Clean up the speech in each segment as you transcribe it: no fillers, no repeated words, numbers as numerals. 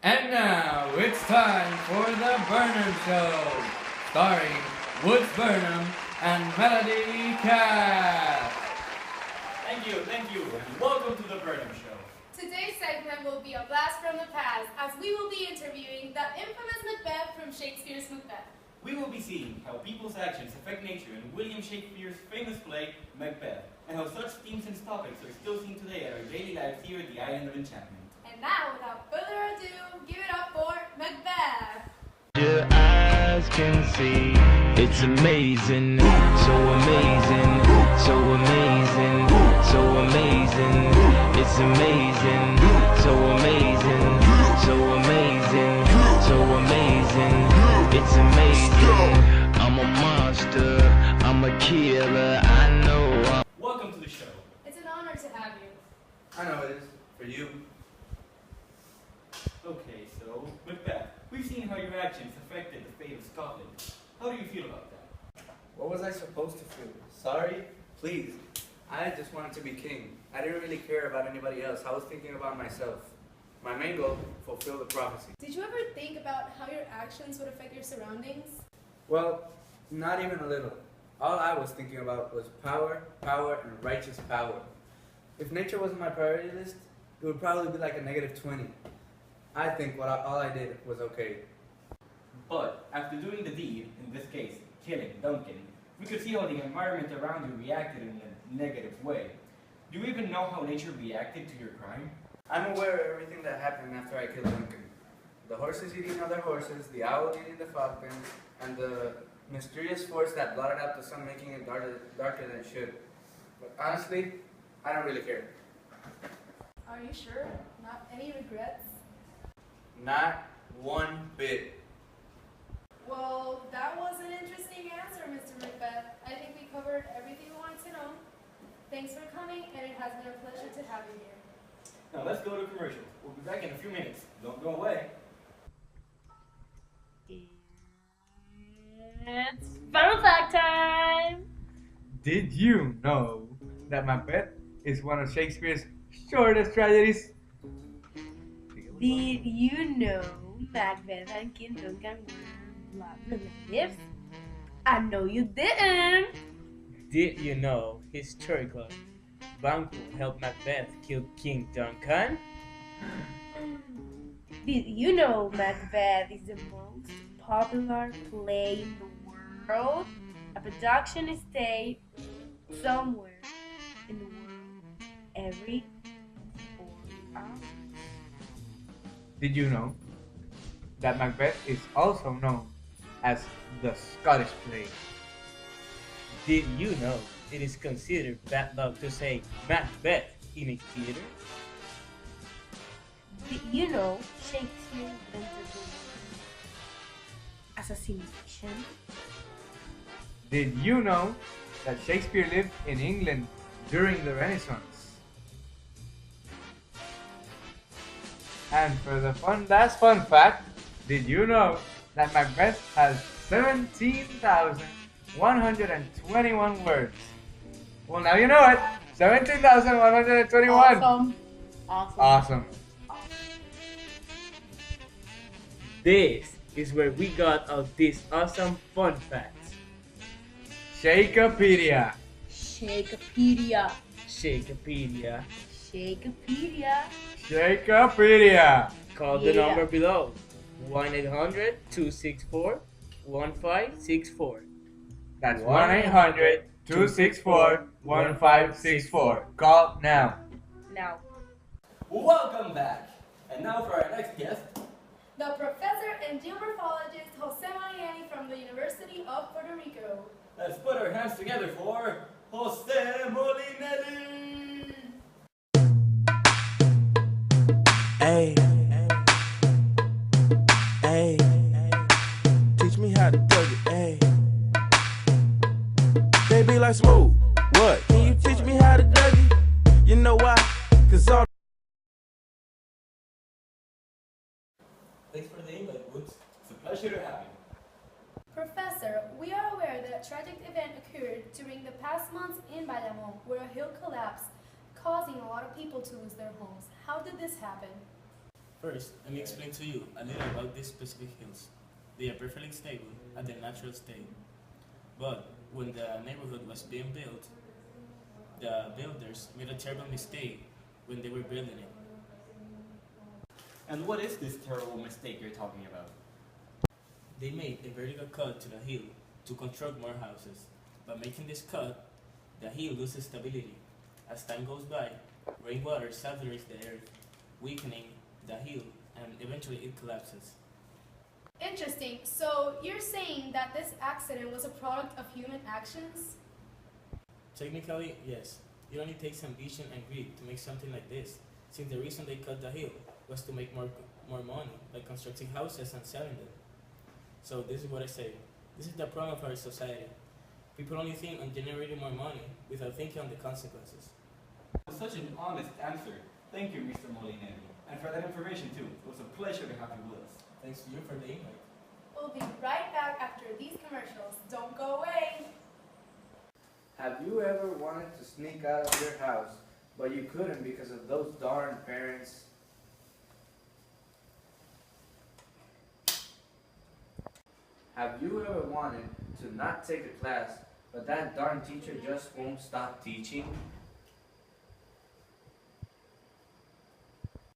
And now it's time for the Burnham Show, starring Woods Burnham and Melody Cass. Thank you, and welcome to the Burnham Show. Today's segment will be a blast from the past, as we will be interviewing the infamous Macbeth from Shakespeare's Macbeth. We will be seeing how people's actions affect nature in William Shakespeare's famous play, Macbeth, and how such themes and topics are still seen today at our daily lives here at the Island of Enchantment. And now, without further ado, give it up for Macbeth! Your eyes can see it's amazing, so amazing, so amazing, so amazing. It's amazing, so amazing, so amazing, so amazing. It's amazing. I'm a monster, I'm a killer. I know. Welcome to the show. It's an honor to have you. I know it is, for you. Okay, so Macbeth, we've seen how your actions affected the fate of Scotland. How do you feel about that? What was I supposed to feel? Sorry? Please. I just wanted to be king. I didn't really care about anybody else. I was thinking about myself. My main goal, fulfill the prophecy. Did you ever think about how your actions would affect your surroundings? Well, not even a little. All I was thinking about was power, power, and righteous power. If nature wasn't my priority list, it would probably be like a -20. I think all I did was okay. But after doing the deed, in this case, killing Duncan, we could see how the environment around you reacted in a negative way. Do you even know how nature reacted to your crime? I'm aware of everything that happened after I killed Duncan. The horses eating other horses, the owl eating the falcon, and the mysterious force that blotted out the sun, making it darker than it should. But honestly, I don't really care. Are you sure? Not any regrets? Not one bit. Well, that was an interesting answer, Mr. Macbeth. I think we covered everything you wanted to know. Thanks for coming, and it has been a pleasure to have you here. Now let's go to commercial. We'll be back in a few minutes. Don't go away. It's fun fact time! Did you know that Macbeth is one of Shakespeare's shortest tragedies? Did you know Macbeth and King Duncan were blood relatives? I know you didn't! Did you know historical Banquo helped Macbeth kill King Duncan? Did you know Macbeth is the most popular play in the world? A production stayed somewhere in the world every 4 hours. Did you know that Macbeth is also known as the Scottish play? Did you know it is considered bad luck to say Macbeth in a theater? Did you know Shakespeare invented the word assassination? Did you know that Shakespeare lived in England during the Renaissance? And for the last fun fact, did you know that Macbeth has 17,121 words? Well, now you know it. 17,121. Awesome. This is where we got all these awesome fun facts. Shakepedia. Shakepedia. Shakepedia. Shakepedia. Shakepedia. Call the number below. 1-800-264-1564. That's 1-800-264-1564. Call now. Now, Welcome back. And now for our next guest. The professor and geomorphologist Jose Mariani from the University of Puerto Rico. Let's put our hands together for Jose Molinelli. Hey, hey, teach me how to tug it, hey. Baby like smooth, what? Can you teach me how to dug it? You know why? Cause all Thanks for the invite, Woods. It's a pleasure to have you. Professor, we are aware that a tragic event occurred during the past months in Bayamon, where a hill collapsed, causing a lot of people to lose their homes. How did this happen? First, let me explain to you a little about these specific hills. They are perfectly stable at their natural state. But when the neighborhood was being built, the builders made a terrible mistake when they were building it. And what is this terrible mistake you're talking about? They made a vertical cut to the hill to construct more houses. By making this cut, the hill loses stability. As time goes by, rainwater saturates the earth, weakening the hill, and eventually it collapses. Interesting. So you're saying that this accident was a product of human actions? Technically, yes. It only takes ambition and greed to make something like this, since the reason they cut the hill was to make more money by constructing houses and selling them. So this is what I say. This is the problem of our society. People only think on generating more money without thinking on the consequences. Such an honest answer. Thank you, Mr. Molinelli. And for that information too. It was a pleasure to have you with us. Thanks to you for the invite. We'll be right back after these commercials. Don't go away. Have you ever wanted to sneak out of your house, but you couldn't because of those darn parents? Have you ever wanted to not take a class, but that darn teacher just won't stop teaching?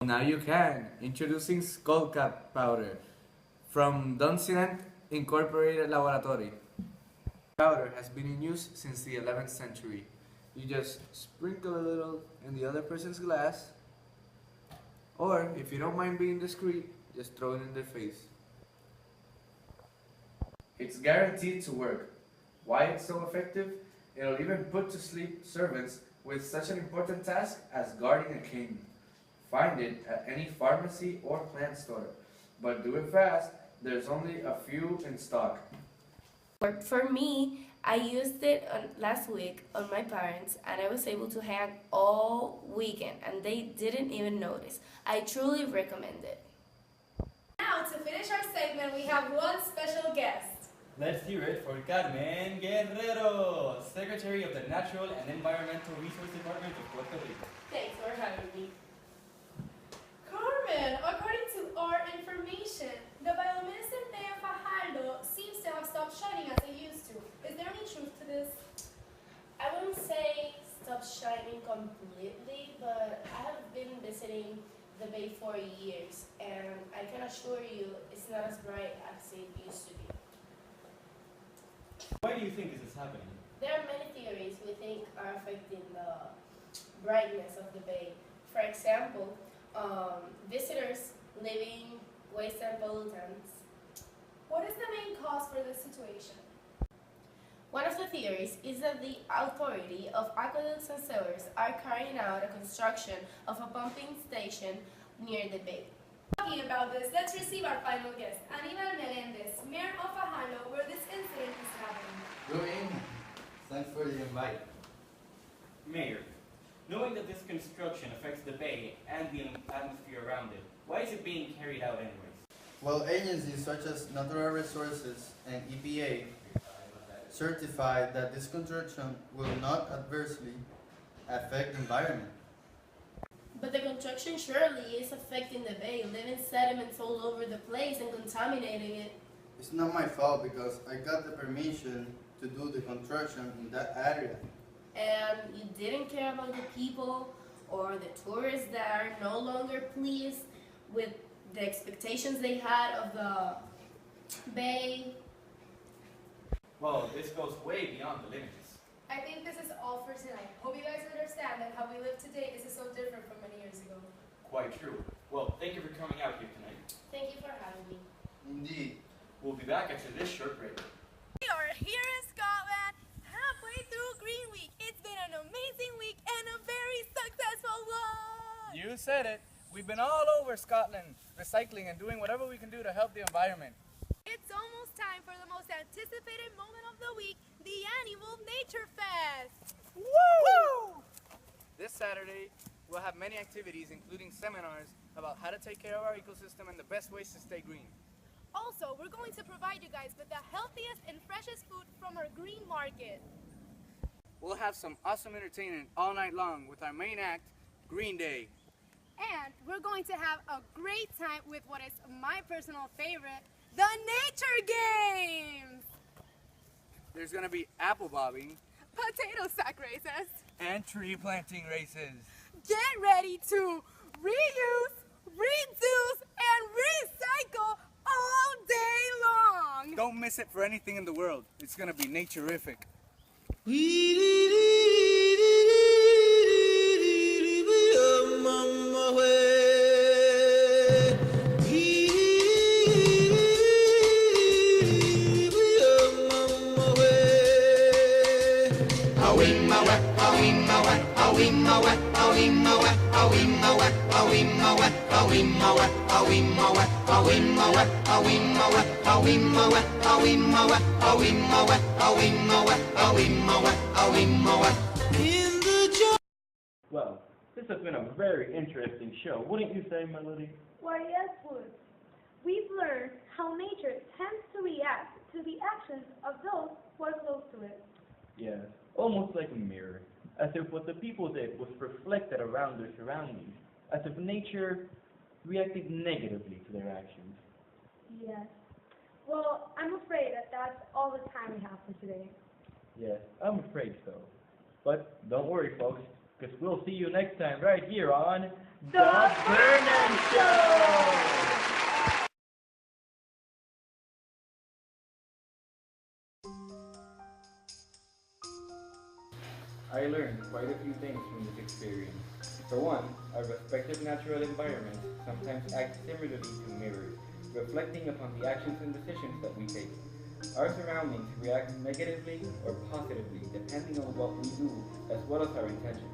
Now you can. Introducing skullcap powder from Dunsinant Incorporated Laboratory. Powder has been in use since the 11th century. You just sprinkle a little in the other person's glass, or if you don't mind being discreet, just throw it in their face. It's guaranteed to work. Why it's so effective? It'll even put to sleep servants with such an important task as guarding a king. Find it at any pharmacy or plant store, but do it fast. There's only a few in stock. For me, I used it last week on my parents, and I was able to hang all weekend, and they didn't even notice. I truly recommend it. Now, to finish our segment, we have one special guest. Let's hear it for Carmen Guerrero, Secretary of the Natural and Environmental Resource Department of Puerto Rico. Thanks for having me. Carmen, according to our information, the bioluminescent bay of Fajardo seems to have stopped shining as it used to. Is there any truth to this? I wouldn't say stop shining completely, but I have been visiting the bay for years, and I can assure you it's not as bright as it used to be. Why do you think this is happening? There are many theories we think are affecting the brightness of the bay. For example, visitors leaving waste and pollutants. What is the main cause for this situation? One of the theories is that the authority of aqueducts and sewers are carrying out a construction of a pumping station near the bay. Talking about this, let's receive our final guest, Aníbal Melendez, Mayor of Fajardo, where this incident is happening. Go in. Thanks for the invite. Mayor, knowing that this construction affects the bay and the atmosphere around it, why is it being carried out anyways? Well, agencies such as Natural Resources and EPA certify that this construction will not adversely affect the environment. But the construction surely is affecting the bay, leaving sediments all over the place and contaminating it. It's not my fault because I got the permission to do the construction in that area. And you didn't care about the people or the tourists that are no longer pleased with the expectations they had of the bay. Well, this goes way beyond the limits. I think this is all for tonight. Hope you guys understand that how we live today is so different from many years ago. Quite true. Well, thank you for coming out here tonight. Thank you for having me. Indeed. We'll be back after this short break. We are here in Scotland, halfway through Green Week. It's been an amazing week and a very successful one. You said it. We've been all over Scotland, recycling and doing whatever we can do to help the environment. It's almost time for the most anticipated moment of the week, the annual Nature Fest. Woo! This Saturday, we'll have many activities, including seminars about how to take care of our ecosystem and the best ways to stay green. Also, we're going to provide you guys with the healthiest and freshest food from our green market. We'll have some awesome entertainment all night long with our main act, Green Day. And we're going to have a great time with what is my personal favorite, the nature games! There's gonna be apple bobbing Potato sack races. and tree planting races. Get ready to reuse, reduce, and recycle all day long! Don't miss it for anything in the world. It's gonna be nature-rific. Well, this has been a very interesting show, wouldn't you say, Melody? Why, yes, Wood. We've learned how nature tends to react to the actions of those who are close to it. Yes, almost like a mirror, as if what the people did was reflected around their surroundings, as if nature reacted negatively to their actions. Yes. Well, I'm afraid that that's all the time we have for today. Yes, I'm afraid so. But don't worry, folks, because we'll see you next time right here on The Vernon Show! I learned quite a few things from this experience. For one, our respective natural environments sometimes act similarly to mirrors, reflecting upon the actions and decisions that we take. Our surroundings react negatively or positively depending on what we do as well as our intentions.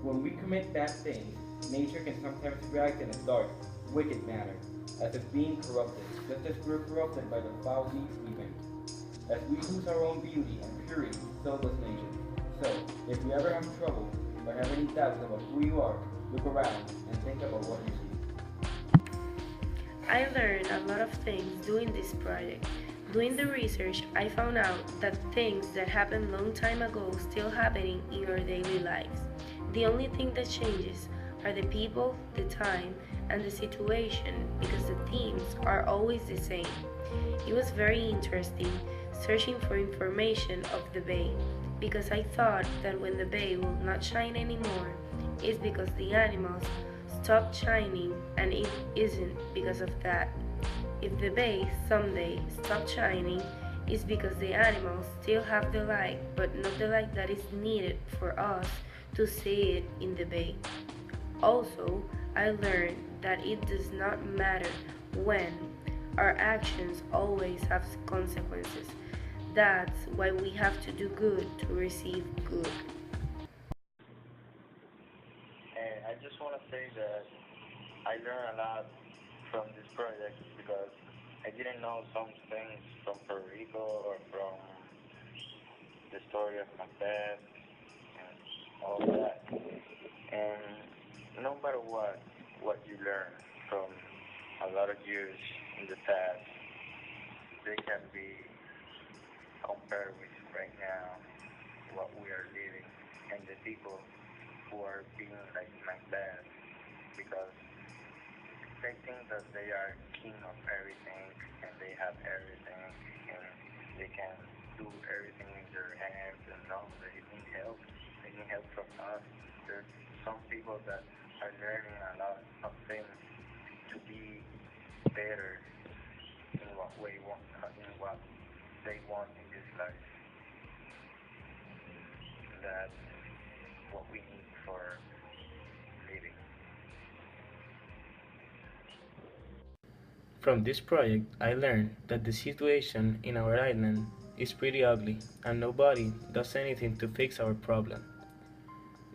When we commit bad things, nature can sometimes react in a dark, wicked manner, as if being corrupted, just as we're corrupted by the foul deeds we make. As we lose our own beauty and purity, so does nature. So, if you ever have trouble or have any doubts about who you are, look around and think about what you see. I learned a lot of things doing this project. Doing the research, I found out that things that happened long time ago still happening in our daily lives. The only thing that changes are the people, the time, and the situation because the themes are always the same. It was very interesting searching for information of the bay because I thought that when the bay will not shine anymore, it's because the animals stopped shining, and it isn't because of that. If the bay someday stops shining, it's because the animals still have the light, but not the light that is needed for us to see it in the bay. Also, I learned that it does not matter when. Our actions always have consequences. That's why we have to do good to receive good. And I just want to say that I learned a lot from this project because I didn't know some things from Puerto Rico or from the story of Macbeth and all that. And no matter what you learn from a lot of years in the past, they can be compared with right now what we are living and the people who are being like Macbeth because they think that they are king of everything and they have everything and they can do everything in their hands and no, they need help. They need help from us. There's some people that are learning a lot of things to be better in what we want, in what they want in this life. That's what we need for living. From this project, I learned that the situation in our island is pretty ugly and nobody does anything to fix our problem.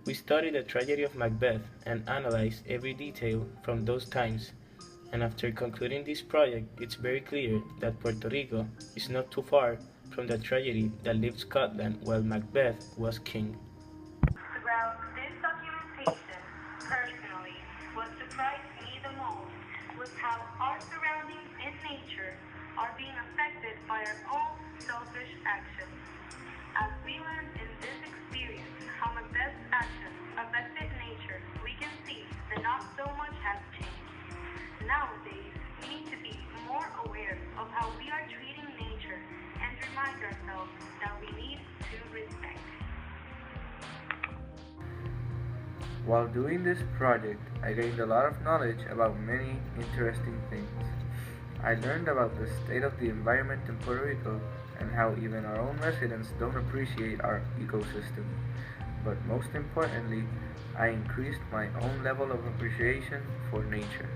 We studied the tragedy of Macbeth and analyzed every detail from those times. And after concluding this project, it's very clear that Puerto Rico is not too far from the tragedy that lived Scotland while Macbeth was king. Throughout this documentation, personally, what surprised me the most was how our surroundings and nature are being affected by our own selfish actions. As we learned in this experience how Macbeth's actions affected nature, we can see the not so nowadays, we need to be more aware of how we are treating nature and remind ourselves that we need to respect. While doing this project, I gained a lot of knowledge about many interesting things. I learned about the state of the environment in Puerto Rico and how even our own residents don't appreciate our ecosystem. But most importantly, I increased my own level of appreciation for nature.